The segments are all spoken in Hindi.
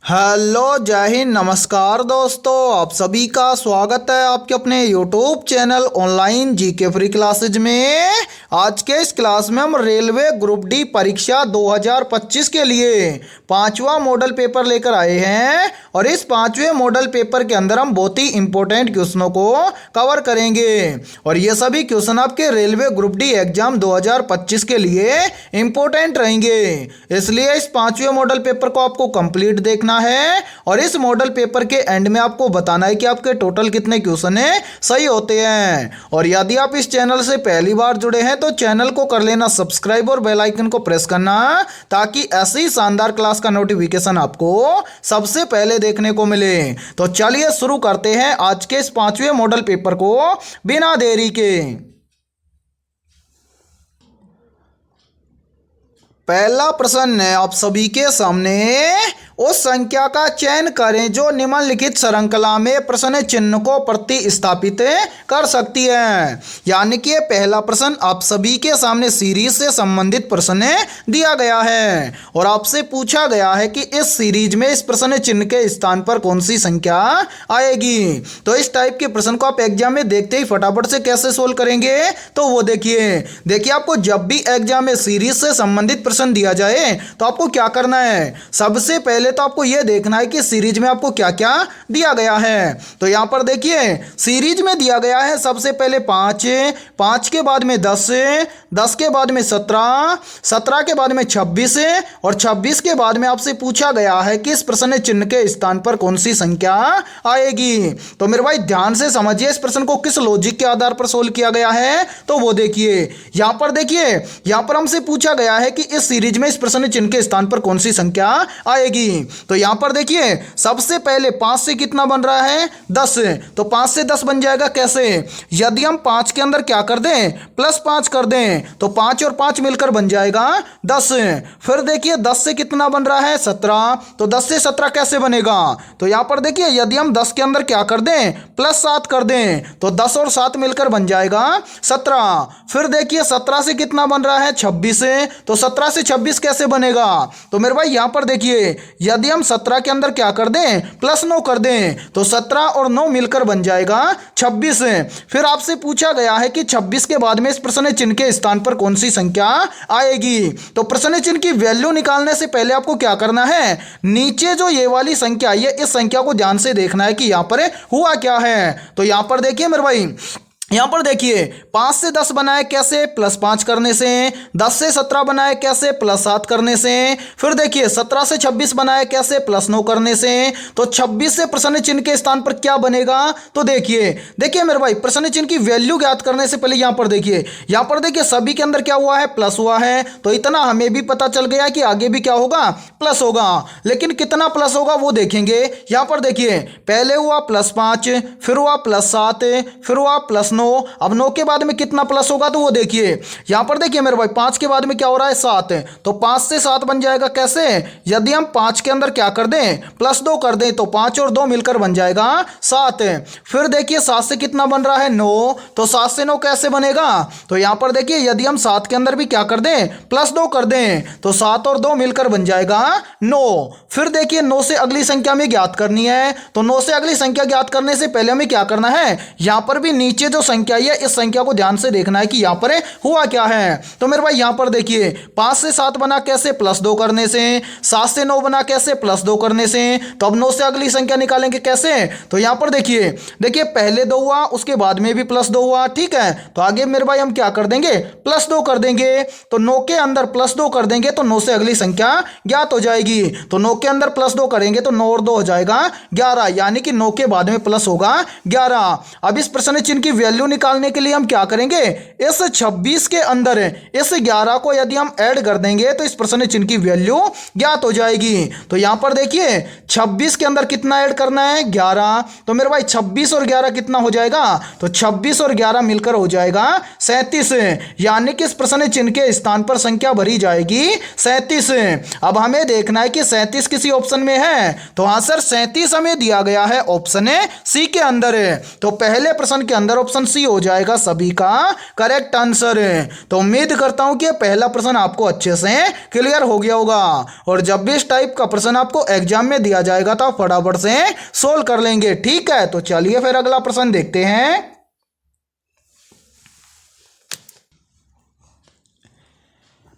हेलो जय हिंद नमस्कार दोस्तों, आप सभी का स्वागत है आपके अपने YouTube channel online GK free classes में। आज के इस क्लास में हम रेलवे ग्रुप डी परीक्षा 2025 के लिए पांचवा मॉडल पेपर लेकर आए हैं और इस पांचवें मॉडल पेपर के अंदर हम बहुत ही इंपॉर्टेंट क्वेश्चनों को कवर करेंगे और ये सभी क्वेश्चन आपके रेलवे ग्रुप डी एग्जाम 2025 के लिए इंपॉर्टेंट रहेंगे। इसलिए इस पांचवें मॉडल पेपर को आपको कंप्लीट देखना है और इस मॉडल पेपर के एंड में आपको बताना है कि आपके टोटल कितने क्वेश्चन है सही होते हैं। और यदि आप इस चैनल से पहली बार जुड़े हैं तो चैनल को कर लेना सब्सक्राइब और बेल आइकन को प्रेस करना ताकि ऐसी शानदार क्लास का नोटिफिकेशन आपको सबसे पहले देखने को मिले। तो चलिए शुरू करते हैं आज के इस पांचवें मॉडल पेपर को बिना देरी के। पहला प्रश्न है आप सभी के सामने, उस संख्या का चयन करें जो निम्नलिखित श्रृंखला में प्रश्न चिन्ह को प्रतिस्थापित कर सकती है। यानी कि पहला प्रश्न आप सभी के सामने सीरीज से संबंधित प्रश्न दिया गया है और आपसे पूछा गया है कि इस सीरीज में इस प्रश्न चिन्ह के स्थान पर कौन सी संख्या आएगी। तो इस टाइप के प्रश्न को आप एग्जाम में देखते ही फटाफट से कैसे सोल्व करेंगे, तो वो देखिए आपको जब भी एग्जाम में सीरीज से संबंधित प्रश्न दिया जाए तो आपको क्या करना है, सबसे पहले तो आपको यह देखना है कि सीरीज में आपको क्या क्या दिया गया है। तो यहां पर देखिए सीरीज में दिया गया है सबसे पहले 5, 5 के बाद में 10, 10 के बाद में 17, 17 के बाद में 26 और 26 के बाद में आपसे पूछा गया है कि इस प्रश्न चिन्ह के स्थान पर कौन सी संख्या आएगी। तो मेरे भाई ध्यान से समझिए इस प्रश्न को किस लॉजिक के आधार पर सोल्व किया गया है। तो वो देखिए यहां पर हमसे पूछा गया है कि इस सीरीज में इस प्रश्न चिन्ह के स्थान पर कौन सी संख्या आएगी। तो यहां पर देखिए सबसे पहले 5 से कितना बन रहा है 10, तो 5 से 10 बन जाएगा कैसे, यदि हम 5 के अंदर क्या कर दें +5 कर दें तो 5 और 5 मिलकर बन जाएगा 10। फिर देखिए 10 से कितना बन रहा है 17, तो 10 से 17 कैसे बनेगा। तो यहां पर देखिए यदि हम 10 के अंदर क्या कर दें +7 कर दें तो 10 और 7 मिलकर बन जाएगा 17। फिर देखिए 17 से कितना बन रहा है 26, तो 17 से 26 कैसे बनेगा। तो मेरे भाई यहां पर देखिए यदि हम 17 के अंदर क्या कर दें +9 कर दें तो 17 और 9 मिलकर बन जाएगा 26। फिर आपसे पूछा गया है कि 26 के बाद में इस प्रश्न चिन्ह के स्थान पर कौन सी संख्या आएगी। तो प्रश्न चिन्ह की वैल्यू निकालने से पहले आपको क्या करना है, नीचे जो ये वाली संख्या आई है इस संख्या को ध्यान से देखना है कि यहां पर हुआ क्या है। तो यहां पर देखिए मेरे भाई यहां पर देखिए 5 से 10 बनाए कैसे +5 करने से, 10 से 17 बनाए कैसे +7 करने से, फिर देखिए 17 से 26 बनाए कैसे +9 करने से। तो 26 से प्रश्न चिन्ह के स्थान पर क्या बनेगा। तो देखिए मेरे भाई प्रश्न चिन्ह की वैल्यू ज्ञात करने से पहले यहां पर देखिए सभी के अंदर क्या हुआ है प्लस हुआ है, तो इतना हमें भी पता चल गया कि आगे भी क्या होगा प्लस होगा, लेकिन कितना प्लस होगा वो देखेंगे। यहां पर देखिए पहले हुआ +5, फिर हुआ +7, फिर हुआ +9, अब 9 के बाद में कितना प्लस होगा। तो वो देखिए यहां पर देखिए मेरे भाई 5 के बाद में क्या हो रहा है 7, तो 5 से 7 बन जाएगा कैसे, यदि हम 5 के अंदर क्या कर दें +2 कर दें तो 5 और 2 मिलकर बन जाएगा 7। फिर देखिए 7 से कितना बन रहा है 9, तो 7 से 9 कैसे बनेगा। तो यहां पर देखिए यदि हम 7 के अंदर भी क्या कर दें +2 कर दें तो 7 और 2 मिलकर बन जाएगा 9। फिर देखिए 9 से अगली संख्या में ज्ञात करनी है, तो 9 से अगली संख्या ज्ञात करने से पहले हमें क्या करना है, यहां पर भी नीचे जो संख्या है इस संख्या को ध्यान से देखना है कि यहां पर हुआ क्या है। तो मेरे भाई यहां पर देखिए 5 से 7 बना कैसे +2 करने से, 7 से 9 बना कैसे +2 करने से, तो अब 9 से अगली संख्या निकालेंगे कैसे। तो यहां पर देखिए पहले 2 हुआ उसके बाद में भी +2 हुआ, ठीक है। तो आगे मेरे भाई हम क्या कर देंगे +2 कर देंगे, तो 9 के अंदर +2 कर देंगे तो 9 से अगली संख्या ज्ञात हो जाएगी। तो 9 के अंदर +2 करेंगे तो 9 और 2 हो जाएगा 11, यानी कि 9 के बाद में प्लस होगा 11। अब इस प्रश्न चिन्ह की वैल्यू निकालने के लिए हम क्या करेंगे, इस 26 के अंदर इस 11 को यदि हम ऐड कर देंगे तो इस प्रश्न चिन्ह की वैल्यू ज्ञात हो जाएगी। तो यहां पर देखिए 26 के अंदर कितना ऐड करना है 11, तो मेरे भाई 26 और 11 कितना हो जाएगा, तो 26 और 11 मिलकर हो जाएगा 37, यानी कि इस प्रश्न चिन्ह के स्थान पर संख्या भरी जाएगी 37। अब हमें देखना है कि 37 किसी ऑप्शन में है, तो हाँ सर 37 हमें दिया गया है ऑप्शन सी के अंदर। तो पहले प्रश्न के अंदर ऑप्शन सी हो जाएगा सभी का करेक्ट आंसर। तो उम्मीद करता हूं कि पहला प्रश्न आपको अच्छे से क्लियर हो गया होगा, और जब भी इस टाइप का प्रश्न आपको एग्जाम में दिया जाएगा तो आप फटाफट से सोल्व कर लेंगे। ठीक है, तो चलिए फिर अगला प्रश्न देखते हैं।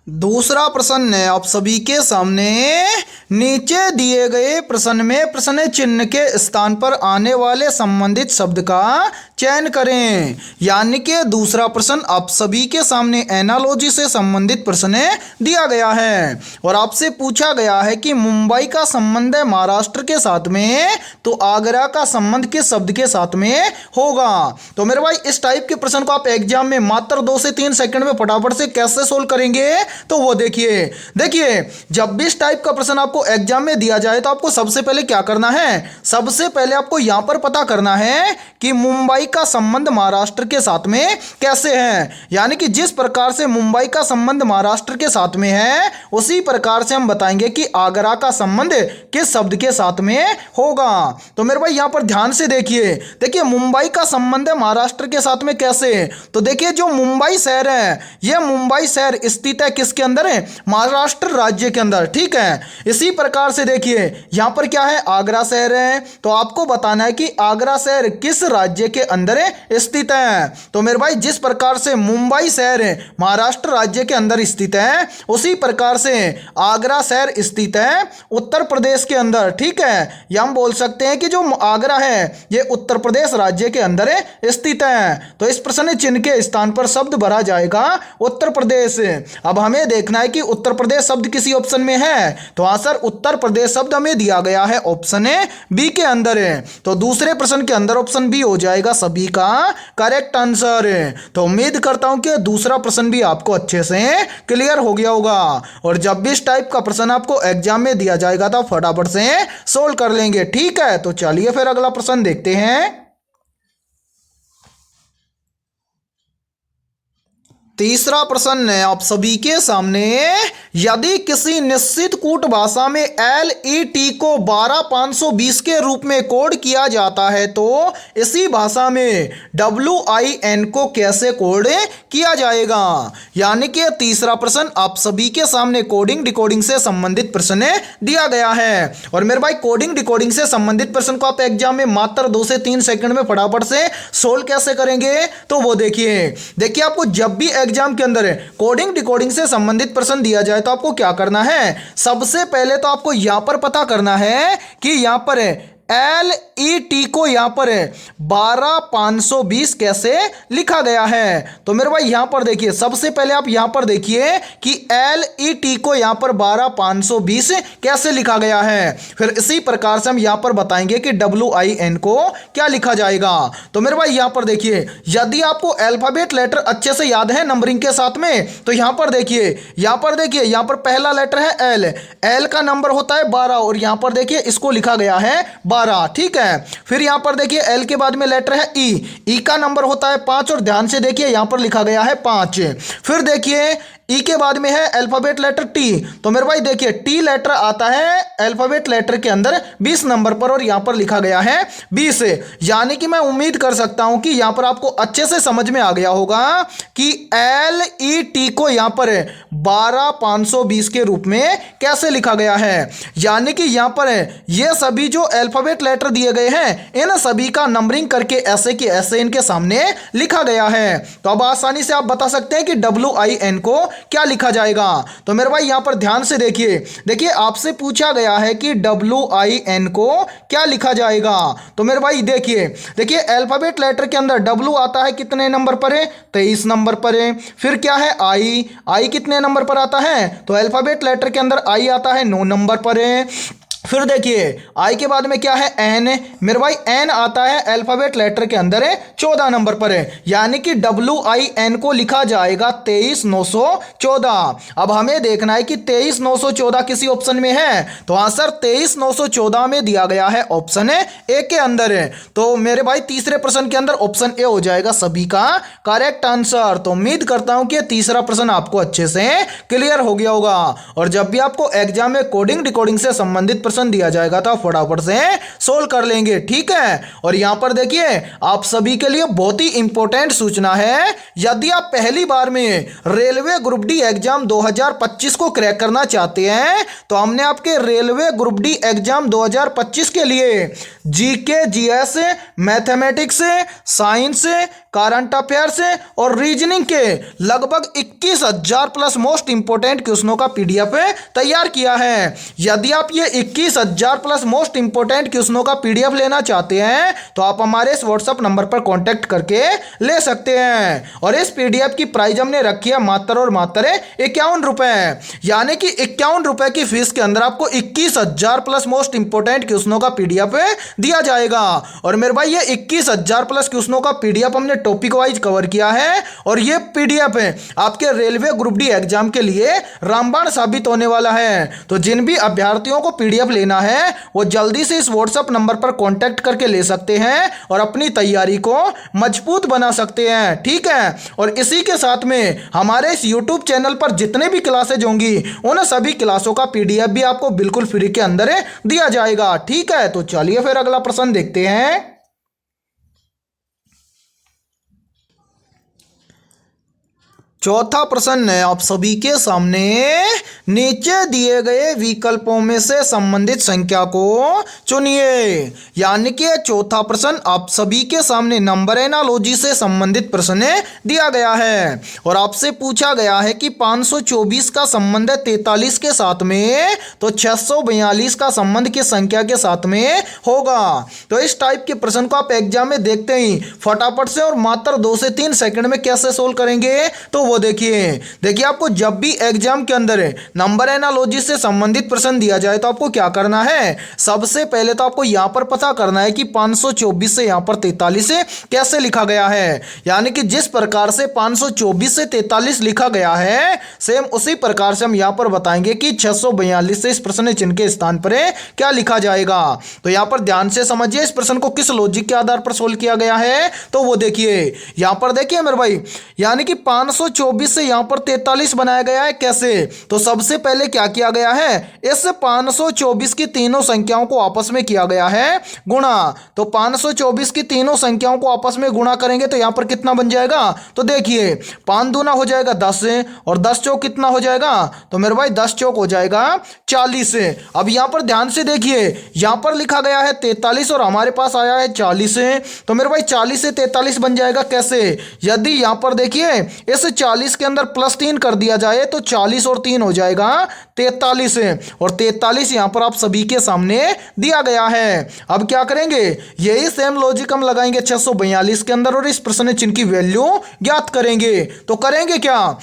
दूसरा प्रश्न है आप सभी के सामने। नीचे दिए गए प्रश्न में प्रश्न चिन्ह के स्थान पर आने वाले संबंधित शब्द का चयन करें। यानी कि दूसरा प्रश्न आप सभी के सामने एनालॉजी से संबंधित प्रश्न दिया गया है और आपसे पूछा गया है कि मुंबई का संबंध है महाराष्ट्र के साथ में, तो आगरा का संबंध किस शब्द के साथ में होगा। तो मेरे भाई इस टाइप के प्रश्न को आप एग्जाम में मात्र 2 से 3 सेकंड में फटाफट से कैसे सोल्व करेंगे, तो वो देखिए जब भी इस टाइप का प्रश्न आपको एग्जाम में दिया जाए तो आपको सबसे पहले क्या करना है, सबसे पहले आपको यहां पर पता करना है कि मुंबई का संबंध महाराष्ट्र के साथ में कैसे है। यानी कि जिस प्रकार से मुंबई का संबंध महाराष्ट्र के साथ में है उसी प्रकार से हम बताएंगे कि आगरा का संबंध किस शब्द के साथ में होगा। तो मेरे भाई यहां पर ध्यान से देखिए मुंबई का संबंध है महाराष्ट्र के साथ में कैसे, तो देखिए जो मुंबई शहर है यह मुंबई शहर स्थित है किसके अंदर है, महाराष्ट्र राज्य के अंदर। ठीक है, इसी प्रकार से देखिए यहां पर क्या है, आगरा शहर है, तो आपको बताना है कि आगरा शहर किस राज्य के अंदर स्थित है। तो मेरे भाई जिस प्रकार से मुंबई शहर महाराष्ट्र राज्य के अंदर स्थित है उसी प्रकार से आगरा शहर स्थित है उत्तर प्रदेश के अंदर। ठीक है, या हम बोल सकते हैं कि जो आगरा है ये उत्तर प्रदेश राज्य के अंदर स्थित है। तो इस प्रश्न चिन्ह के स्थान पर शब्द भरा जाएगा उत्तर प्रदेश। अब हमें देखना है कि उत्तर प्रदेश शब्द किसी ऑप्शन में है, तो आंसर उत्तर प्रदेश शब्द हमें दिया गया है ऑप्शन बी के अंदर है। तो दूसरे प्रश्न के अंदर ऑप्शन बी हो जाएगा सभी का करेक्ट आंसर। तो उम्मीद करता हूं कि दूसरा प्रश्न भी आपको अच्छे से क्लियर हो गया होगा, और जब भी इस टाइप का प्रश्न आपको एग्जाम में दिया जाएगा तो फटाफट से सोल्व कर लेंगे। ठीक है, तो चलिए फिर अगला प्रश्न देखते हैं। तीसरा प्रश्न है आप सभी के सामने। यदि किसी निश्चित कूट भाषा में LET को 12520 के रूप में कोड किया जाता है तो इसी भाषा में WIN को कैसे कोड किया जाएगा। यानी कि तीसरा प्रश्न आप सभी के सामने कोडिंग डिकोडिंग से संबंधित प्रश्न दिया गया है, और मेरे भाई कोडिंग डिकोडिंग से संबंधित प्रश्न को आप एग्जाम में मात्र 2 से 3 सेकंड में फटाफट से सोल्व कैसे करेंगे, तो वो देखिए आपको जब भी एग्जाम के अंदर कोडिंग डिकोडिंग से संबंधित प्रश्न दिया जाए तो आपको क्या करना है, सबसे पहले तो आपको यहां पर पता करना है कि यहां पर LET को यहां पर 12520 कैसे लिखा गया है। तो मेरे भाई यहां पर देखिए सबसे पहले आप यहां पर देखिए कि LET को यहां पर 12520 कैसे लिखा गया है, फिर इसी प्रकार से हम यहां पर बताएंगे कि WIN को क्या लिखा जाएगा। तो मेरे भाई यहां पर देखिए यदि आपको अल्फाबेट लेटर अच्छे से याद है नंबरिंग के साथ में, तो यहां पर देखिए यहां पर पहला लेटर है L का नंबर होता है 12, और यहां पर देखिए इसको लिखा गया है 12। ठीक है, फिर यहां पर देखिए L के बाद में लेटर है E का नंबर होता है 5, और ध्यान से देखिए यहां पर लिखा गया है 5। फिर देखिए ई के बाद में है अल्फाबेट लेटर टी, तो मेरे भाई देखिए टी लेटर आता है अल्फाबेट लेटर के अंदर 20 नंबर पर, और यहां पर लिखा गया है 20। यानी कि मैं उम्मीद कर सकता हूं कि यहां पर आपको अच्छे से समझ में आ गया होगा कि LET को यहां पर 12520 के रूप में कैसे लिखा गया है। यानी कि यहां पर ये सभी जो अल्फाबेट लेटर दिए गए हैं इन सभी का नंबरिंग करके ऐसे कि ऐसे इनके सामने लिखा गया है। तो अब आसानी से आप बता सकते हैं कि WIN को क्या लिखा जाएगा। तो मेरे भाई यहां पर ध्यान से देखिए आपसे पूछा गया है कि WIN को क्या लिखा जाएगा। तो मेरे भाई देखिए अल्फाबेट लेटर के अंदर W आता है कितने नंबर पर है, 23 नंबर पर है। फिर क्या है I कितने नंबर पर आता है, तो अल्फाबेट लेटर के अंदर I आता है 9 नंबर पर है। फिर देखिए आई के बाद में क्या है एन, मेरे भाई एन आता है अल्फाबेट लेटर के अंदर है 14 नंबर पर है, यानी कि WIN को लिखा जाएगा 23914। अब हमें देखना है कि 23914 किसी ऑप्शन में है, तो आंसर 23914 में दिया गया है ऑप्शन ए के अंदर है। तो मेरे भाई तीसरे प्रश्न के अंदर ऑप्शन ए हो जाएगा सभी का करेक्ट आंसर। तो उम्मीद करता हूं कि तीसरा प्रश्न आपको अच्छे से क्लियर हो गया होगा, और जब भी आपको एग्जाम में कोडिंग डिकोडिंग से संबंधित प्रश्न प्रश्न दिया जाएगा तो आप फटाफट से सोल्व कर लेंगे। ठीक है, और यहां पर देखिए आप सभी के लिए बहुत ही इंपॉर्टेंट सूचना है, यदि आप पहली बार में रेलवे ग्रुप डी एग्जाम 2025 को क्रैक करना चाहते हैं तो हमने आपके रेलवे ग्रुप डी एग्जाम 2025 के लिए GK, GS, mathematics, science, current affairs और रीजनिंग के लगभग 21,000 प्लस मोस्ट इंपोर्टेंट क्वेश्चनों का पीडीएफ तैयार किया है। यदि आप ये 21,000 प्लस मोस्ट इंपोर्टेंट क्वेश्चनों का पीडीएफ लेना चाहते हैं तो आप हमारे इस व्हाट्सएप नंबर पर कांटेक्ट करके ले सकते हैं। और इस पीडीएफ की प्राइस हमने रखी है मात्र और मात्र 51 रुपए, यानी कि 51 रुपए की फीस के अंदर आपको 21,000 प्लस मोस्ट इंपोर्टेंट क्वेश्चनों का पीडीएफ दिया जाएगा। और मेरे भाई ये 21,000 प्लस क्वेश्चनों का पीडीएफ हमने टॉपिक वाइज कवर किया है और ये पीडीएफ आपके रेलवे ग्रुप डी एग्जाम के लिए रामबाण साबित होने वाला है। तो जिन भी अभ्यर्थियों को पीडीएफ लेना है वो जल्दी से इस व्हाट्सएप नंबर पर कांटेक्ट करके ले सकते हैं और अपनी तैयारी को मजबूत बना सकते हैं। ठीक है, और इसी के साथ में हमारे इस यूट्यूब चैनल पर जितने भी क्लासेज होंगी उन सभी क्लासों का पीडीएफ भी आपको बिल्कुल फ्री के अंदर दिया जाएगा। ठीक है, तो चलिए फिर अगला प्रश्न देखते हैं। चौथा प्रश्न है आप सभी के सामने, नीचे दिए गए विकल्पों में से संबंधित संख्या को चुनिए। यानी कि चौथा प्रश्न आप सभी के सामने नंबर एनालॉजी से संबंधित प्रश्न दिया गया है और आपसे पूछा गया है कि 524 का संबंध 43 के साथ में तो 642 का संबंध किस संख्या के साथ में होगा। तो इस टाइप के प्रश्न को आप एग्जाम में देखते ही फटाफट से और मात्र 2 से 3 सेकंड में कैसे सोल्व करेंगे, तो वो देखिए आपको जब भी एग्जाम के अंदर नंबर एनालॉजी से संबंधित प्रश्न दिया जाए तो आपको क्या करना है, सबसे पहले तो आपको यहां पर पता करना है कि 524 से यहां पर 43 कैसे लिखा गया है। यानी कि जिस प्रकार से 524 से 43 लिखा गया है सेम उसी प्रकार से हम यहां पर बताएंगे कि 642 से इस प्रश्न चिन्ह के स्थान पर क्या लिखा जाएगा। तो यहां पर ध्यान से समझिए इस प्रश्न को किस लॉजिक के आधार पर सोल्व किया गया है। तो वो देखिए यहां पर देखिए मेरे भाई, यानी कि 524 से यहां पर 43 बनाया गया है कैसे। तो सबसे पहले क्या किया गया है, इस 524 की तीनों संख्याओं को आपस में किया गया है गुणा। तो 524 की तीनों संख्याओं को आपस में गुणा करेंगे तो यहां पर कितना बन जाएगा, तो देखिए 5 दूना हो जाएगा 10 और 10 चौक कितना हो जाएगा, तो मेरे भाई 10 चौक हो जाएगा 40। अब यहां पर ध्यान से देखिए यहां पर लिखा गया है 43 और हमारे पास आया है 40, तो मेरे भाई 40 से 43 बन जाएगा कैसे, यदि यहां पर देखिए इस 40 के अंदर +3 कर दिया जाए तो 40 और 3 हो जाएगा 43 और 43 यहां पर आप सभी के सामने दिया गया है। अब क्या करेंगे, यही सेम लॉजिक हम लगाएंगे 642 के अंदर और इस प्रश्न चिन्ह की वैल्यू ज्ञात करेंगे। तो करेंगे क्या,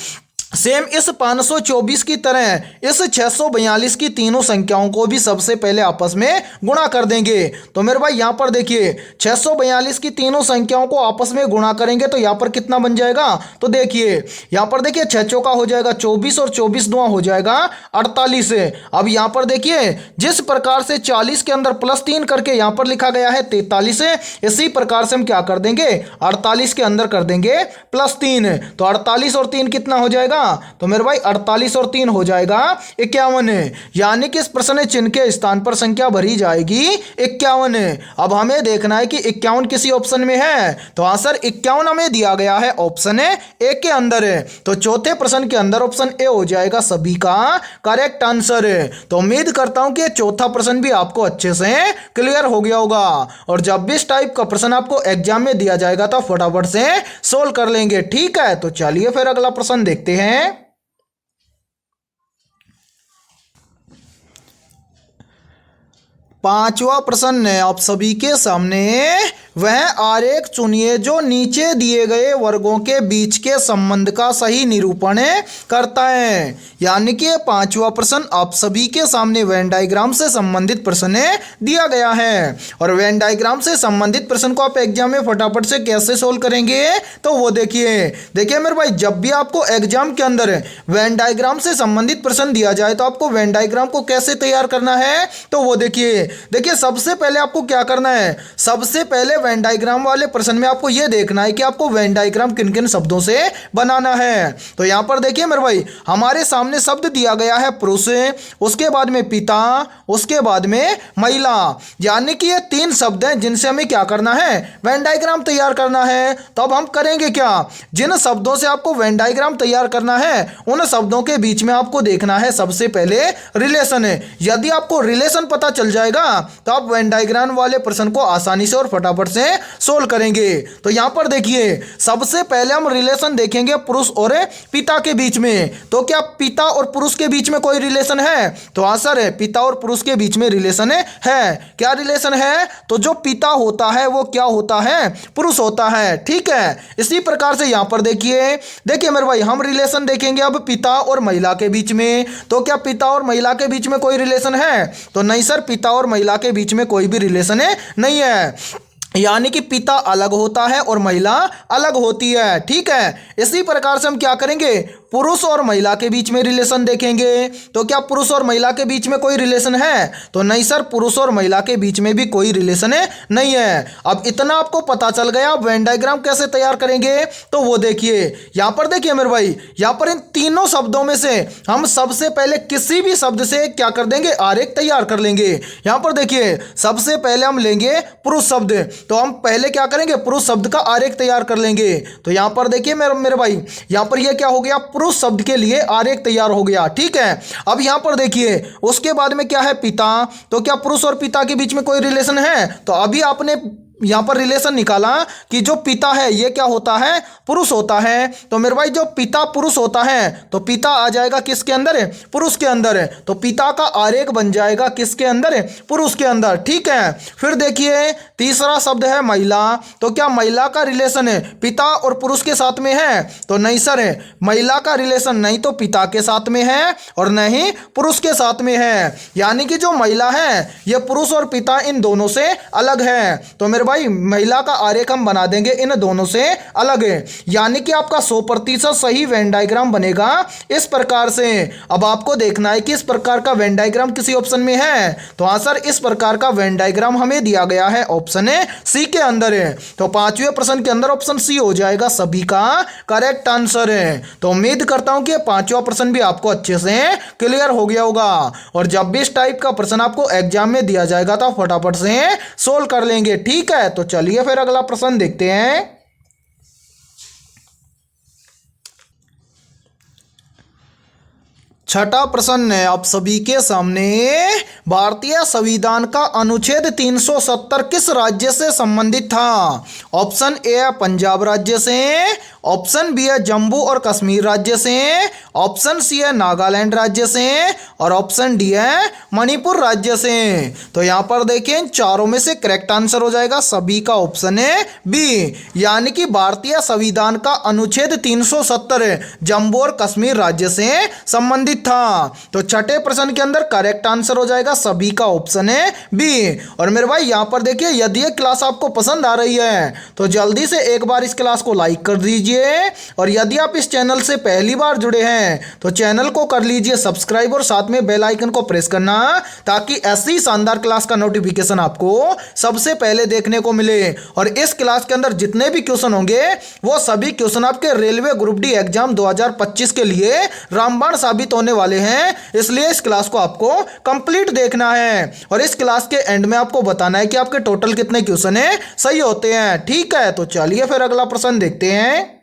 सेम इस 524 की तरह इस 642 की तीनों संख्याओं को भी सबसे पहले आपस में गुणा कर देंगे। तो मेरे भाई यहां पर देखिए 642 की तीनों संख्याओं को आपस में गुणा करेंगे तो यहां पर कितना बन जाएगा, तो देखिए यहां पर देखिए 6 चौका हो जाएगा 24 और 24 दुआ हो जाएगा 48। अब यहां पर देखिए जिस प्रकार से 40 के अंदर +3 करके यहां पर लिखा गया है 43, इसी प्रकार से हम क्या कर देंगे 48 के अंदर कर देंगे +3। तो 48 और 3 कितना हो जाएगा, तो मेरे भाई 48 और 3 हो जाएगा 51। यानी कि इस प्रश्न चिन्ह के स्थान पर संख्या भरी जाएगी 51। अब हमें देखना है कि 51 किसी ऑप्शन में है, तो आंसर 51 हमें दिया गया है ऑप्शन ए के अंदर है। तो चौथे प्रश्न के अंदर ऑप्शन ए हो जाएगा सभी का करेक्ट आंसर। तो उम्मीद करता हूं कि ये चौथा प्रश्न भी आपको अच्छे से क्लियर हो गया होगा और जब भी इस टाइप का प्रश्न आपको एग्जाम में दिया जाएगा तो फटाफट से सोल्व कर लेंगे। ठीक है, तो चलिए फिर अगला प्रश्न देखते हैं। पांचवा प्रश्न है आप सभी के सामने, वह आरेख चुनिए जो नीचे दिए गए वर्गों के बीच के संबंध का सही निरूपण करता है। यानी कि पांचवा प्रश्न आप सभी के सामने वेन डायग्राम से संबंधित प्रश्न दिया गया है और वेन डायग्राम से संबंधित प्रश्न को आप एग्जाम में फटाफट से कैसे सोल्व करेंगे, तो वो देखिए मेरे भाई जब भी आपको एग्जाम के अंदर वेन डायग्राम से संबंधित प्रश्न दिया जाए तो आपको वेन डायग्राम को कैसे तैयार करना है, तो वो देखिए सबसे पहले आपको क्या करना है, सबसे पहले वेन डायग्राम वाले प्रश्न में आपको ये देखना है कि आपको वेन डायग्राम किन किन शब्दों से बनाना है। तो यहाँ पर देखिए मेरे भाई, हमारे सामने शब्द दिया गया है पुरुष, उसके बाद में पिता, उसके बाद में महिला, यानी कि ये 3 शब्द हैं जिनसे हमें क्या करना है, वेन डायग्राम तैयार करना है। तो अब हम करेंगे क्या, जिन शब्दों से आपको वेन डायग्राम तैयार करना है उन शब्दों के बीच में आपको देखना है सबसे पहले रिलेशन है। यदि आपको रिलेशन पता चल जाएगा तो आप वेन डायग्राम वाले प्रश्न को आसानी से और फटाफट से सोल्व करेंगे। तो यहां पर देखिए, सबसे पहले हम रिलेशन देखेंगे पुरुष और पिता के बीच में। तो क्या पिता और पुरुष के बीच में कोई रिलेशन है? तो आंसर है पिता और पुरुष के बीच में रिलेशन है। क्या रिलेशन है? तो जो पिता होता है वो क्या होता है, पुरुष होता है। ठीक है, इसी प्रकार से यहां पर देखिए मेरे भाई, हम रिलेशन देखेंगे अब पिता और महिला के बीच में। तो क्या पिता और महिला के बीच में कोई रिलेशन है? तो नहीं सर, पिता और महिला के बीच में कोई भी रिलेशन नहीं है, यानी कि पिता अलग होता है और महिला अलग होती है। ठीक है, इसी प्रकार से हम क्या करेंगे, पुरुष और महिला के बीच में रिलेशन देखेंगे। तो क्या पुरुष और महिला के बीच में कोई रिलेशन है? तो नहीं सर, पुरुष और महिला के बीच में भी कोई रिलेशन नहीं है। अब इतना आपको पता चल गया, अब वेन डायग्राम कैसे तैयार करेंगे तो वो देखिए। यहां पर देखिए मेरे भाई, यहां पर इन तीनों शब्दों में से हम सबसे पहले किसी भी शब्द से क्या कर देंगे, आरेख तैयार कर लेंगे। यहां पर देखिए, सबसे पहले हम लेंगे पुरुष शब्द, तो हम पहले क्या करेंगे, पुरुष शब्द का आरेख तैयार कर लेंगे। तो यहां पर देखिए मेरे भाई, यहां पर यह क्या हो गया, पुरुष शब्द के लिए आरेख तैयार हो गया। ठीक है, अब यहां पर देखिए, उसके बाद में क्या है, पिता। तो क्या पुरुष और पिता के बीच में कोई रिलेशन है? तो अभी आपने यहां पर रिलेशन निकाला कि जो पिता है ये क्या होता है, पुरुष होता है। तो मेरे भाई, जो पिता पुरुष होता है तो पिता आ जाएगा किसके अंदर, पुरुष के अंदर। तो पिता का आरेख बन जाएगा किसके अंदर, पुरुष के अंदर। ठीक है, फिर देखिए तीसरा शब्द है महिला। तो क्या महिला का रिलेशन है पिता और पुरुष के साथ में है? तो नहीं सर, महिला का रिलेशन नहीं तो पिता के साथ में है और नहीं पुरुष के साथ में है, यानी कि जो महिला है ये पुरुष और पिता इन दोनों से अलग है। तो मेरे भाई, महिला का आरेख हम बना देंगे इन दोनों से अलग है, यानी कि आपका 100% सही वेन डायग्राम बनेगा इस प्रकार से। अब आपको देखना है कि इस प्रकार का वेन डायग्राम किसी ऑप्शन में है। तो आंसर इस प्रकार का वेन डायग्राम हमें दिया गया है ऑप्शन सी के अंदर है। तो 5वें प्रश्न के अंदर ऑप्शन सी हो जाएगा सभी का करेक्ट आंसर है। तो उम्मीद करता हूं कि 5वां प्रश्न भी आपको अच्छे से क्लियर हो गया होगा, और जब भी इस टाइप का प्रश्न आपको एग्जाम में दिया जाएगा तो फटाफट से सोल्व कर लेंगे। ठीक है, तो चलिए फिर अगला प्रश्न देखते हैं। 6ठा प्रश्न है आप सभी के सामने, भारतीय संविधान का अनुच्छेद 370 किस राज्य से संबंधित था? ऑप्शन ए है पंजाब राज्य से, ऑप्शन बी है जम्मू और कश्मीर राज्य से, ऑप्शन सी है नागालैंड राज्य से, और ऑप्शन डी है मणिपुर राज्य से। तो यहां पर देखिए, इन चारों में से करेक्ट आंसर हो जाएगा सभी का ऑप्शन है बी, यानी कि भारतीय संविधान का अनुच्छेद 370 जम्मू और कश्मीर राज्य से संबंधित था। तो 6ठे प्रश्न के अंदर करेक्ट आंसर हो जाएगा सभी का ऑप्शन है बी। और मेरे भाई, यहां पर देखिए, यदि ये क्लास आपको पसंद आ रही है तो जल्दी से एक बार इस क्लास को लाइक कर दीजिए, और यदि आप इस चैनल से पहली बार जुड़े हैं तो चैनल को कर लीजिए सब्सक्राइब और साथ में बेल आइकन को प्रेस करना, ताकि ऐसी शानदार क्लास का नोटिफिकेशन आपको सबसे पहले देखने को मिले। और इस क्लास के अंदर जितने भी क्वेश्चन होंगे वो सभी क्वेश्चन आपके रेलवे ग्रुप डी एग्जाम 2025 के लिए रामबाण साबित होने वाले हैं, इसलिए इस क्लास को आपको कंप्लीट देखना है, और इस क्लास के एंड में आपको बताना है कि आपके टोटल कितने क्वेश्चन है सही होते हैं। ठीक है, तो चलिए फिर अगला प्रश्न देखते हैं।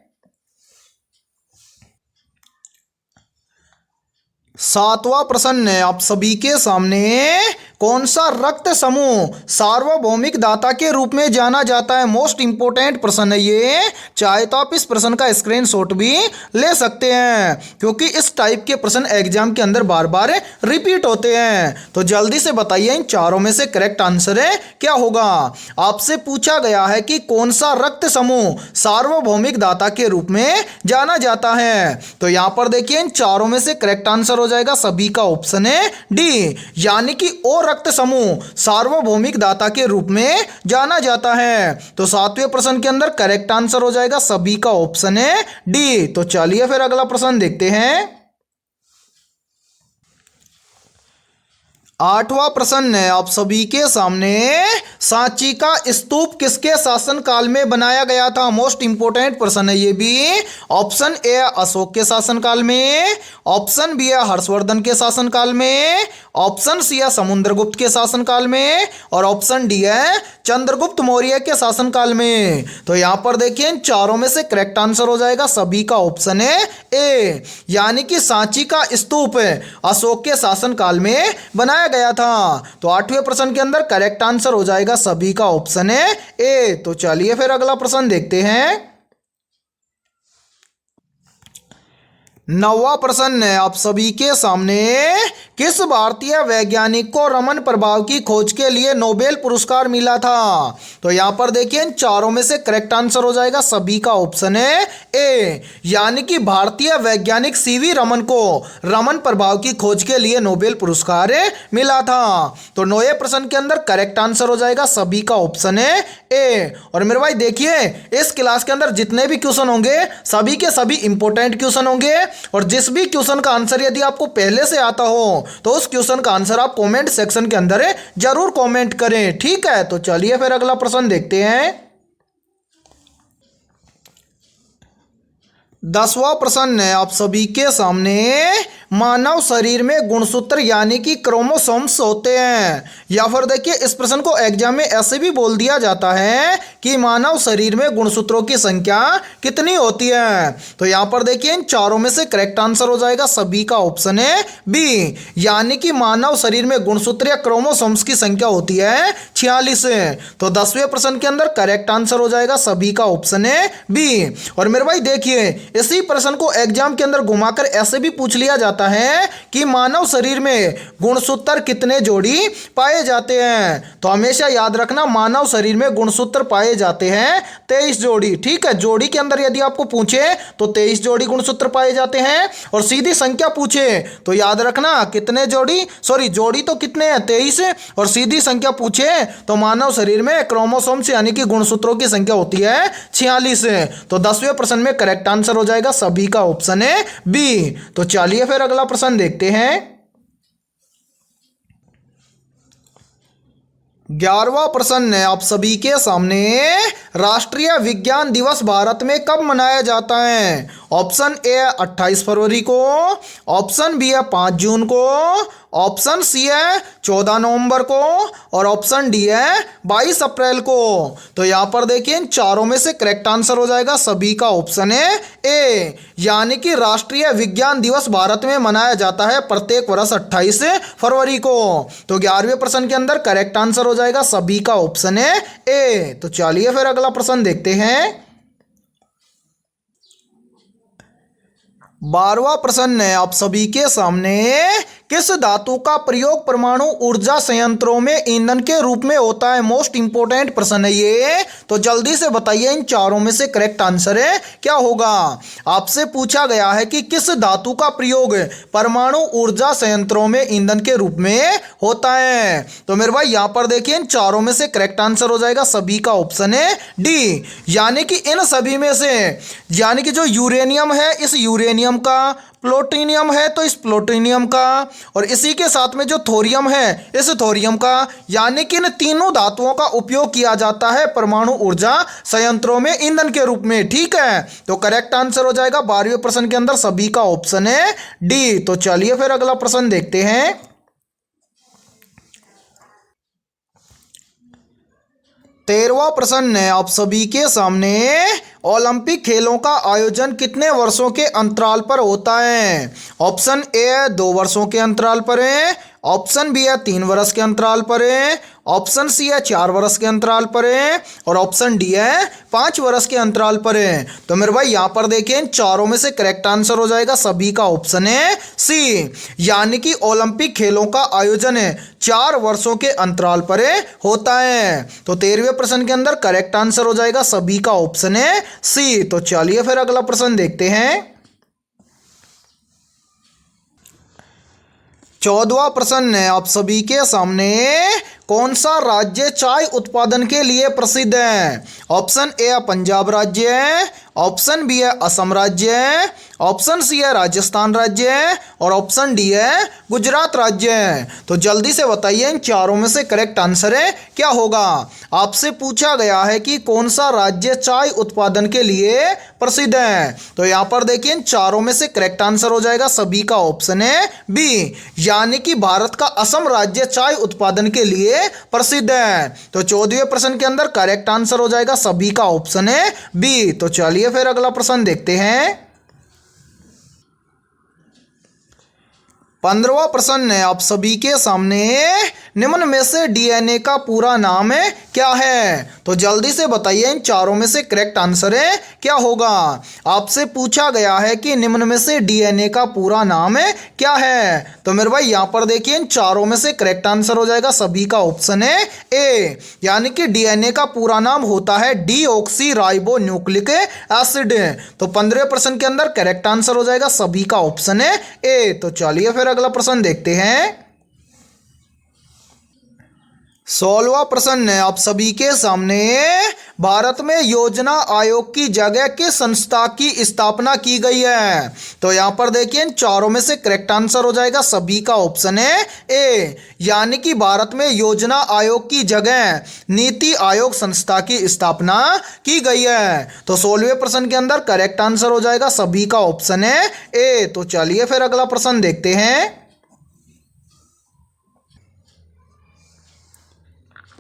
7वां प्रश्न है आप सभी के सामने, कौन सा रक्त समूह सार्वभौमिक दाता के रूप में जाना जाता है? मोस्ट इंपोर्टेंट प्रश्न है ये, चाहे तो आप इस प्रश्न का स्क्रीनशॉट भी ले सकते हैं, क्योंकि इस टाइप के प्रश्न एग्जाम के अंदर बार बार रिपीट होते हैं। तो जल्दी से बताइए, इन चारों में से करेक्ट आंसर है क्या होगा? आपसे पूछा गया है कि कौन सा रक्त समूह सार्वभौमिक दाता के रूप में जाना जाता है। तो यहां पर देखिए, इन चारों में से करेक्ट आंसर हो जाएगा सभी का ऑप्शन है डी, यानी कि ओ रक्त समूह सार्वभौमिक दाता के रूप में जाना जाता है। तो 7वें प्रश्न के अंदर करेक्ट आंसर हो जाएगा सभी का ऑप्शन है डी। तो चलिए फिर अगला प्रश्न देखते हैं। आठवां प्रश्न है आप सभी के सामने, सांची का स्तूप किसके शासनकाल में बनाया गया था? मोस्ट इंपोर्टेंट प्रश्न है ये भी। ऑप्शन ए अशोक के शासनकाल में, ऑप्शन बी है हर्षवर्धन के शासनकाल में, ऑप्शन सी है समुद्रगुप्त के शासनकाल में, और ऑप्शन डी है चंद्रगुप्त मौर्य के शासनकाल में। तो यहां पर देखिए इन चारों में से करेक्ट आंसर हो जाएगा सभी का ऑप्शन है ए, यानी कि सांची का स्तूप अशोक के शासनकाल में बनाया गया था। तो आठवें प्रश्न के अंदर करेक्ट आंसर हो जाएगा सभी का ऑप्शन है ए। तो चलिए फिर अगला प्रश्न देखते हैं। नौवां प्रश्न है आप सभी के सामने, किस भारतीय वैज्ञानिक को रमन प्रभाव की खोज के लिए नोबेल पुरस्कार मिला था? तो यहां पर देखिए इन चारों में से करेक्ट आंसर हो जाएगा सभी का ऑप्शन है ए, यानी कि भारतीय वैज्ञानिक सीवी रमन को रमन प्रभाव की खोज के लिए नोबेल पुरस्कार मिला था। तो नौवें प्रश्न के अंदर करेक्ट आंसर हो जाएगा सभी का ऑप्शन है ए। और मेरे भाई देखिए इस क्लास के अंदर जितने भी क्वेश्चन होंगे सभी के सभी इंपॉर्टेंट क्वेश्चन होंगे, और जिस भी क्वेश्चन का आंसर यदि आपको पहले से आता हो तो उस क्वेश्चन का आंसर आप कमेंट सेक्शन के अंदर जरूर कमेंट करें, ठीक है। तो चलिए फिर अगला प्रश्न देखते हैं। 10वां प्रश्न है आप सभी के सामने, मानव शरीर में गुणसूत्र यानी कि क्रोमोसोम्स होते हैं, या फिर देखिए इस प्रश्न को एग्जाम में ऐसे भी बोल दिया जाता है कि मानव शरीर में गुणसूत्रों की संख्या कितनी होती है। तो यहां पर देखिए इन चारों में से करेक्ट आंसर हो जाएगा सभी का ऑप्शन है बी, यानी कि मानव शरीर में गुणसूत्र या क्रोमोसोम्स की संख्या होती है 46। तो 10वें प्रश्न के अंदर करेक्ट आंसर हो जाएगा सभी का ऑप्शन है बी। और मेरे भाई देखिए इसी प्रश्न को एग्जाम के अंदर घुमाकर ऐसे भी पूछ लिया जाता है कि मानव शरीर में गुणसूत्र कितने जोड़ी पाए जाते हैं। तो हमेशा याद रखना मानव शरीर में गुणसूत्र पाए जाते हैं 23 जोड़ी, ठीक है। जोड़ी के अंदर यदि आपको पूछे तो 23 जोड़ी गुणसूत्र पाए जाते हैं, और सीधी संख्या पूछे तो याद रखना कितने जोड़ी, सॉरी जोड़ी तो कितने हैं 23, और सीधी संख्या पूछे तो मानव शरीर में क्रोमोसोम्स यानी कि गुणसूत्रों की संख्या होती है 46। तो 10वें प्रश्न में करेक्ट आंसर हो जाएगा सभी का ऑप्शन है बी। तो चलिए फिर अगला प्रश्न देखते हैं। 11वां प्रश्न है आप सभी के सामने, राष्ट्रीय विज्ञान दिवस भारत में कब मनाया जाता है? ऑप्शन ए 28 फरवरी को, ऑप्शन बी है 5 जून को, ऑप्शन सी है 14 नवंबर को, और ऑप्शन डी है 22 अप्रैल को। तो यहां पर देखिए इन चारों में से करेक्ट आंसर हो जाएगा सभी का ऑप्शन है ए, यानी कि राष्ट्रीय विज्ञान दिवस भारत में मनाया जाता है प्रत्येक वर्ष 28 फरवरी को। तो 11वें प्रश्न के अंदर करेक्ट आंसर हो जाएगा सभी का ऑप्शन है ए। तो चलिए फिर अगला प्रश्न देखते हैं। 12वां प्रश्न है आप सभी के सामने, किस धातु का प्रयोग परमाणु ऊर्जा संयंत्रों में ईंधन के रूप में होता है? मोस्ट इंपोर्टेंट प्रश्न है ये, तो जल्दी से बताइए इन चारों में से करेक्ट आंसर है क्या होगा। आपसे पूछा गया है कि किस धातु का प्रयोग परमाणु ऊर्जा संयंत्रों में ईंधन के रूप में होता है। तो मेरे भाई यहां पर देखिए इन चारों में से करेक्ट आंसर हो जाएगा सभी का ऑप्शन है डी, यानी कि इन सभी में से, यानी कि जो यूरेनियम है इस यूरेनियम का, प्लूटोनियम है तो इस प्लूटोनियम का, और इसी के साथ में जो थोरियम है इस थोरियम का, यानी कि इन तीनों धातुओं का उपयोग किया जाता है परमाणु ऊर्जा संयंत्रों में ईंधन के रूप में, ठीक है। तो करेक्ट आंसर हो जाएगा 12वें प्रश्न के अंदर सभी का ऑप्शन है डी। तो चलिए फिर अगला प्रश्न देखते हैं। 13वां प्रश्न है आप सभी के सामने, ओलंपिक खेलों का आयोजन कितने वर्षों के अंतराल पर होता है? ऑप्शन ए 2 वर्षों के अंतराल पर है, ऑप्शन बी है 3 वर्ष के अंतराल पर है, ऑप्शन सी है 4 वर्ष के अंतराल पर है, और ऑप्शन डी है 5 वर्ष के अंतराल पर है। तो मेरे भाई यहां पर देखिए इन चारों में से करेक्ट आंसर हो जाएगा सभी का ऑप्शन है सी, यानी कि ओलंपिक खेलों का आयोजन 4 वर्षों के अंतराल पर होता है। तो 13वें प्रश्न के अंदर करेक्ट आंसर हो जाएगा सभी का ऑप्शन है सी। तो चलिए फिर अगला प्रश्न देखते हैं। 14वां प्रश्न है आप सभी के सामने, कौन सा राज्य चाय उत्पादन के लिए प्रसिद्ध है? ऑप्शन ए पंजाब राज्य है, ऑप्शन बी है असम राज्य, ऑप्शन सी है राजस्थान राज्य और ऑप्शन डी है गुजरात राज्य। तो जल्दी से बताइए इन चारों में से करेक्ट आंसर है क्या होगा। आपसे पूछा गया है कि कौन सा राज्य चाय उत्पादन के लिए प्रसिद्ध है। तो यहां पर देखिए इन चारों में से करेक्ट आंसर हो जाएगा सभी का ऑप्शन है बी, यानी कि भारत का असम राज्य चाय उत्पादन के लिए प्रसिद्ध है। तो 14वें प्रश्न के अंदर करेक्ट आंसर हो जाएगा सभी का ऑप्शन है बी। तो चलिए फिर अगला प्रश्न देखते हैं। 15वां प्रश्न है आप सभी के सामने, निम्न में से डीएनए का पूरा नाम है क्या है। तो जल्दी से बताइए इन चारों में से करेक्ट आंसर है क्या होगा। आपसे पूछा गया है कि निम्न में से डीएनए का पूरा नाम है क्या है। तो मेरे भाई यहां पर देखिए इन चारों में से करेक्ट आंसर हो जाएगा सभी का ऑप्शन है ए, यानी कि डीएनए का पूरा नाम होता है डीऑक्सी राइबो न्यूक्लिक एसिड। तो 15वें प्रश्न के अंदर करेक्ट आंसर हो जाएगा सभी का ऑप्शन है ए। तो चलिए फिर अगला प्रश्न देखते हैं। 16वां प्रश्न है आप सभी के सामने, भारत में योजना आयोग की जगह किस संस्था की स्थापना की गई है। तो यहां पर देखिए इन चारों में से करेक्ट आंसर हो जाएगा सभी का ऑप्शन है ए, यानी कि भारत में योजना आयोग की जगह नीति आयोग संस्था की स्थापना की गई है। तो 16वें प्रश्न के अंदर करेक्ट आंसर हो जाएगा सभी का ऑप्शन है ए। तो चलिए फिर अगला प्रश्न देखते हैं।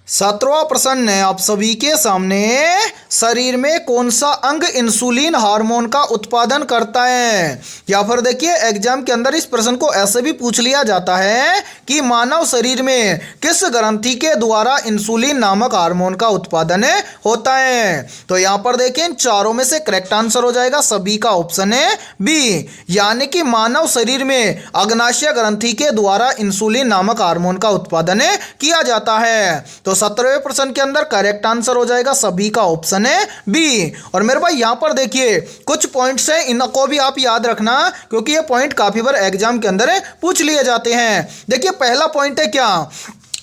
17वां प्रश्न है आप सभी के सामने, शरीर में कौन सा अंग इंसुलिन हार्मोन का उत्पादन करता है। या फिर देखिए एग्जाम के अंदर इस प्रश्न को ऐसे भी पूछ लिया जाता है कि मानव शरीर में किस ग्रंथि के द्वारा इंसुलिन नामक हार्मोन का उत्पादन होता है। तो यहां पर देखिए इन चारों में से करेक्ट आंसर हो जाएगा सभी का ऑप्शन है बी, यानी कि मानव शरीर में अग्नाशय ग्रंथि के द्वारा इंसुलिन नामक हार्मोन का उत्पादन किया जाता है। तो 17वें प्रश्न के अंदर करेक्ट आंसर हो जाएगा सभी का ऑप्शन है बी। और मेरे भाई यहां पर देखिए कुछ पॉइंट्स हैं, इनको भी आप याद रखना क्योंकि ये पॉइंट काफी बार एग्जाम के अंदर पूछ लिए जाते हैं। देखिए पहला पॉइंट है क्या,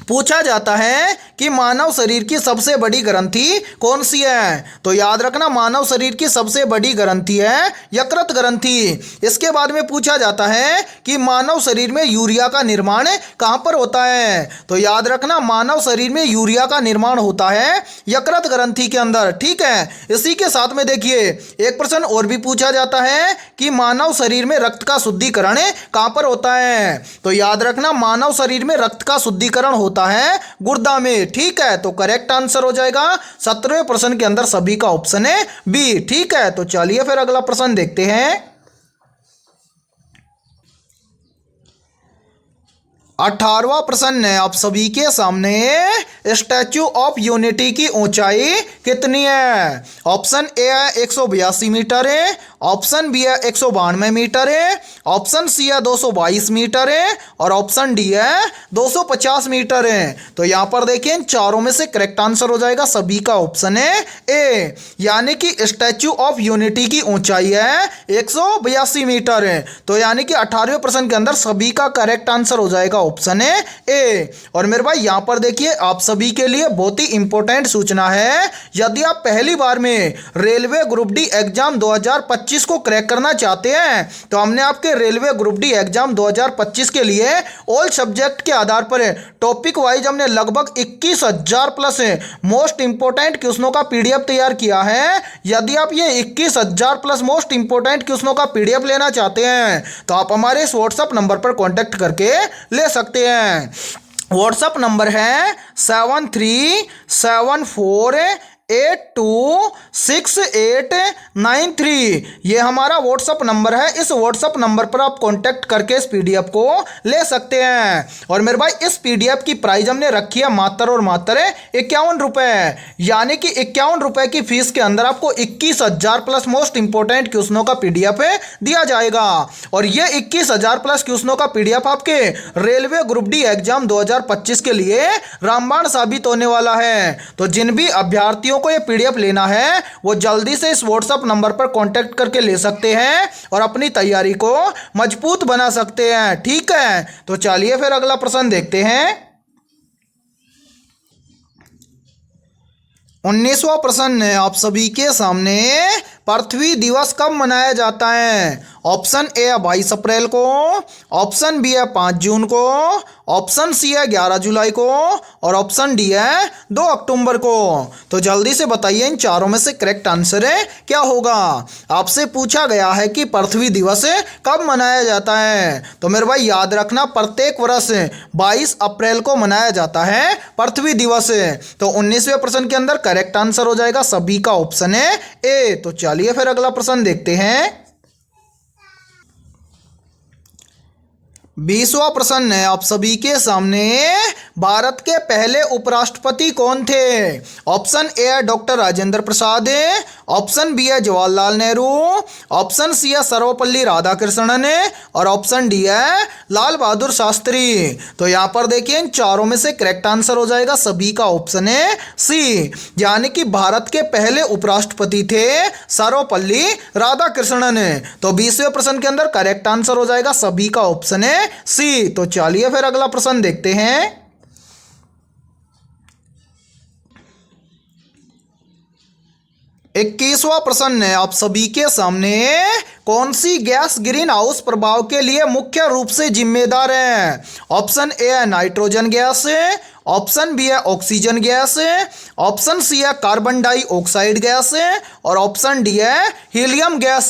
पूछा जाता है कि मानव शरीर की सबसे बड़ी ग्रंथि कौन सी है। तो याद रखना मानव शरीर की सबसे बड़ी ग्रंथि है यकृत ग्रंथि। इसके बाद में पूछा जाता है कि मानव शरीर में यूरिया का निर्माण कहां पर होता है। तो याद रखना मानव शरीर में यूरिया का निर्माण होता है यकृत ग्रंथि के अंदर, ठीक है। इसी के साथ में देखिए एक प्रश्न और भी पूछा जाता है कि मानव शरीर में रक्त का शुद्धिकरण कहां पर होता है। तो याद रखना मानव शरीर में रक्त का शुद्धिकरण होता है गुर्दा में, ठीक है। तो करेक्ट आंसर हो जाएगा 17वें प्रश्न के अंदर सभी का ऑप्शन है बी, ठीक है। तो चलिए फिर अगला प्रश्न देखते हैं। 18वां प्रश्न है आप सभी के सामने, स्टैच्यू ऑफ यूनिटी की ऊंचाई कितनी है। ऑप्शन ए है 182 मीटर है, ऑप्शन बी है 192 मीटर है, ऑप्शन सी है 222 मीटर है और ऑप्शन डी है 250 मीटर है। तो यहां पर देखिए इन चारों में से करेक्ट आंसर हो जाएगा सभी का ऑप्शन है ए, यानी कि स्टैच्यू ऑफ यूनिटी की ऊंचाई है 182 मीटर है। तो यानी कि 18वें प्रश्न के अंदर सभी का करेक्ट आंसर हो जाएगा ऑप्शन है ए। और मेरे भाई यहां पर देखिए आप सभी के लिए बहुत ही इंपॉर्टेंट सूचना है, यदि आप पहली बार में रेलवे ग्रुप डी एग्जाम 2025 को क्रैक करना चाहते हैं तो हमने आपके रेलवे ग्रुप डी एग्जाम 2025 के लिए ऑल सब्जेक्ट के आधार पर टॉपिक वाइज हमने लगभग 21,000 प्लस मोस्ट इंपोर्टेंट क्वेश्चनों का पीडीएफ तैयार किया है। यदि आप ये 21,000 प्लस मोस्ट इंपोर्टेंट क्वेश्चनों का पीडीएफ लेना चाहते हैं तो आप हमारे इस व्हाट्सएप नंबर पर कॉन्टैक्ट करके ले सकते हैं। व्हाट्सएप नंबर है 7374826893। ये हमारा व्हाट्सअप नंबर है, इस व्हाट्सअप नंबर पर आप कांटेक्ट करके इस पीडीएफ को ले सकते हैं। और मेरे भाई इस पीडीएफ की प्राइस हमने रखी है मात्र और मात्र 51 रुपये, यानी कि 51 रुपये की फीस के अंदर आपको 21,000 प्लस मोस्ट इंपोर्टेंट क्वेश्चनों का पीडीएफ दिया जाएगा। और ये 21,000 प्लस क्वेश्चनों का पीडीएफ आपके रेलवे ग्रुप डी एग्जाम 2025 के लिए रामबाण साबित होने वाला है। तो जिन भी अभ्यर्थियों को ये पीडीएफ लेना है वो जल्दी से इस व्हाट्सएप नंबर पर कांटेक्ट करके ले सकते हैं और अपनी तैयारी को मजबूत बना सकते हैं, ठीक है। तो चलिए फिर अगला प्रश्न देखते हैं। 19वां प्रश्न है आप सभी के सामने, पृथ्वी दिवस कब मनाया जाता है? ऑप्शन ए है 22 अप्रैल को, ऑप्शन बी है 5 जून को, ऑप्शन सी है 11 जुलाई को और ऑप्शन डी है 2 अक्टूबर को। तो जल्दी से बताइए इन चारों में से करेक्ट आंसर है क्या होगा। आपसे पूछा गया है कि पृथ्वी दिवस कब मनाया जाता है, तो मेरे भाई याद रखना प्रत्येक वर्ष 22 अप्रैल को मनाया जाता है पृथ्वी दिवस। तो 19वें प्रश्न के अंदर करेक्ट आंसर हो जाएगा सभी का ऑप्शन है ए। तो चलिए फिर अगला प्रश्न देखते हैं। 20वां प्रश्न है आप सभी के सामने, भारत के पहले उपराष्ट्रपति कौन थे? ऑप्शन ए है doctor Rajendra Prasad, option B है जवाहरलाल नेहरू, ऑप्शन सी है सर्वपल्ली राधाकृष्णन और ऑप्शन डी है लाल बहादुर शास्त्री। तो यहाँ पर देखिए इन चारों में से करेक्ट आंसर हो जाएगा सभी का ऑप्शन है सी, यानी कि भारत के पहले उपराष्ट्रपति थे सर्वपल्ली राधाकृष्णन। तो 20वें प्रश्न के अंदर करेक्ट आंसर हो जाएगा सभी का ऑप्शन है सी। तो चलिए फिर अगला प्रश्न देखते हैं। 21वां प्रश्न है आप सभी के सामने, कौन सी गैस ग्रीन हाउस प्रभाव के लिए मुख्य रूप से जिम्मेदार है? ऑप्शन ए है नाइट्रोजन गैस, ऑप्शन बी है ऑक्सीजन गैस, ऑप्शन सी है कार्बन डाइऑक्साइड गैस और ऑप्शन डी है हीलियम गैस।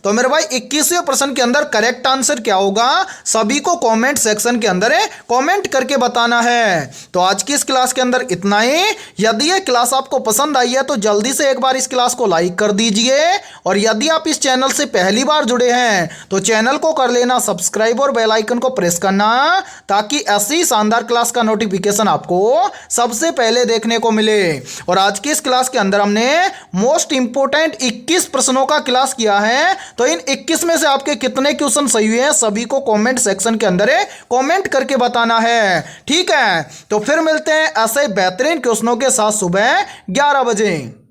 तो मेरे भाई 21वें प्रश्न के अंदर करेक्ट आंसर क्या होगा सभी को कमेंट सेक्शन के अंदर कमेंट करके बताना है। तो आज की इस क्लास के अंदर इतना ही। यदि ये क्लास आपको पसंद आई है तो जल्दी से एक बार इस क्लास को लाइक कर दीजिए और यदि आप इस चैनल से पहली बार जुड़े हैं तो चैनल को कर लेना सब्सक्राइब और बेल आइकन को प्रेस करना, ताकि ऐसी शानदार क्लास का नोटिफिकेशन आपको सबसे पहले देखने को मिले। और आज की इस क्लास के अंदर हमने मोस्ट इंपोर्टेंट 21 प्रश्नों का क्लास किया है। तो इन 21 में से आपके कितने क्वेश्चन सही हुए हैं सभी को कमेंट सेक्शन के अंदर कमेंट करके बताना है, ठीक है। तो फिर मिलते हैं ऐसे बेहतरीन क्वेश्चनों के साथ सुबह 11 बजे।